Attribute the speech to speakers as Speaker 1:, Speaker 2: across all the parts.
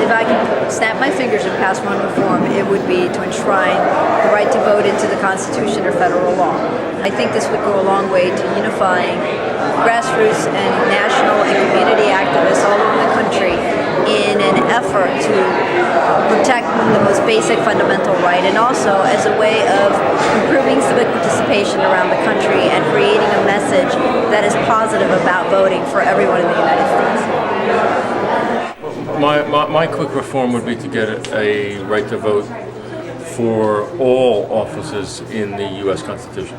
Speaker 1: if I could snap my fingers and pass one reform, it would be to enshrine the right to vote into the Constitution or federal law. I think this would go a long way to unifying grassroots and national and community activists all over the country in an effort to protect the most basic fundamental right, and also as a way of improving civic participation around the country and creating a message that is positive about voting for everyone in the United States.
Speaker 2: My quick reform would be to get a right to vote for all offices in the U.S. Constitution.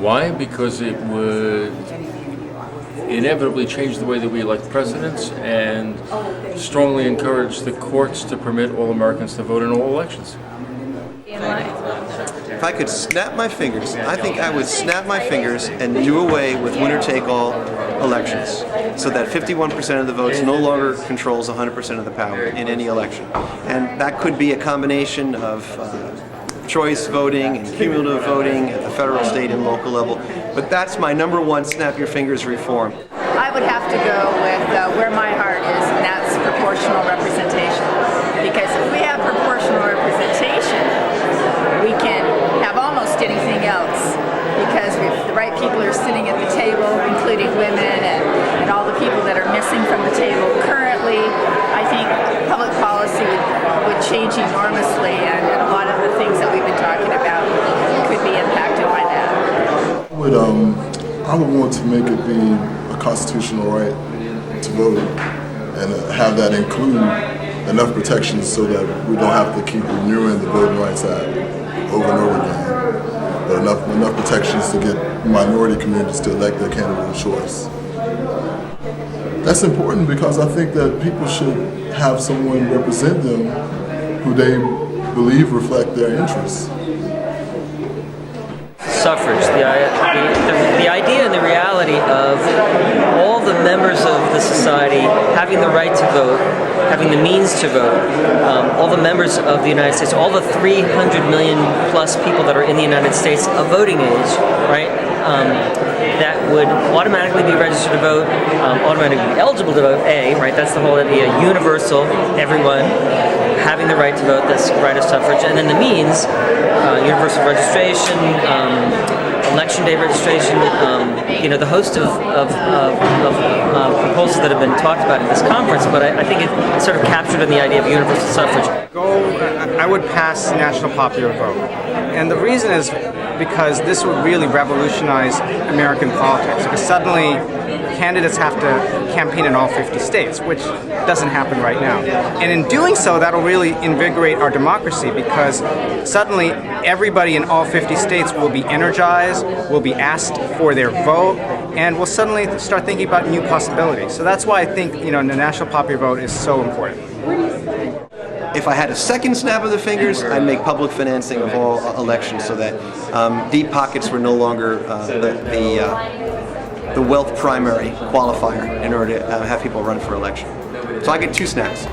Speaker 2: Why? Because it would inevitably change the way that we elect presidents and strongly encourage the courts to permit all Americans to vote in all elections.
Speaker 3: If I could snap my fingers, I think I would snap my fingers and do away with winner-take-all elections so that 51% of the votes no longer controls 100% of the power in any election. And that could be a combination of choice voting and cumulative voting at the federal, state, and local level. But that's my number one snap your fingers reform.
Speaker 4: I would have to go with where my heart is, and that's proportional representation. Because if we have proportional representation, we can have almost anything else. Because if the right people are sitting at the table, including women and all the people that are missing from the table currently, I think public policy would change enormously, and a lot of the things that we've been talking about could be impacted by that.
Speaker 5: I would want to make it be a constitutional right to vote and have that include enough protections so that we don't have to keep renewing the Voting Rights Act over and over again. But enough protections to get minority communities to elect their candidate of choice. That's important because I think that people should have someone represent them who they believe reflect their interests.
Speaker 6: Suffrage, the idea and the reality of all the members of the society having the right to vote, having the means to vote, all the members of the United States, all the 300 million plus people that are in the United States of voting age, right? That would automatically be registered to vote, automatically be eligible to vote, right? That's the whole idea, universal, everyone having the right to vote, that's right of suffrage. And then the means, universal registration, election day registration, the host of proposals that have been talked about at this conference, but I think it's sort of captured in the idea of universal suffrage.
Speaker 7: I would pass national popular vote. And the reason is because this would really revolutionize American politics. Because suddenly candidates have to campaign in all 50 states, which doesn't happen right now. And in doing so, that'll really invigorate our democracy because suddenly everybody in all 50 states will be energized, will be asked for their vote, and will suddenly start thinking about new possibilities. So that's why I think the national popular vote is so important.
Speaker 3: If I had a second snap of the fingers, I'd make public financing of all elections so that deep pockets were no longer the wealth primary qualifier in order to have people run for election. So I get two snaps.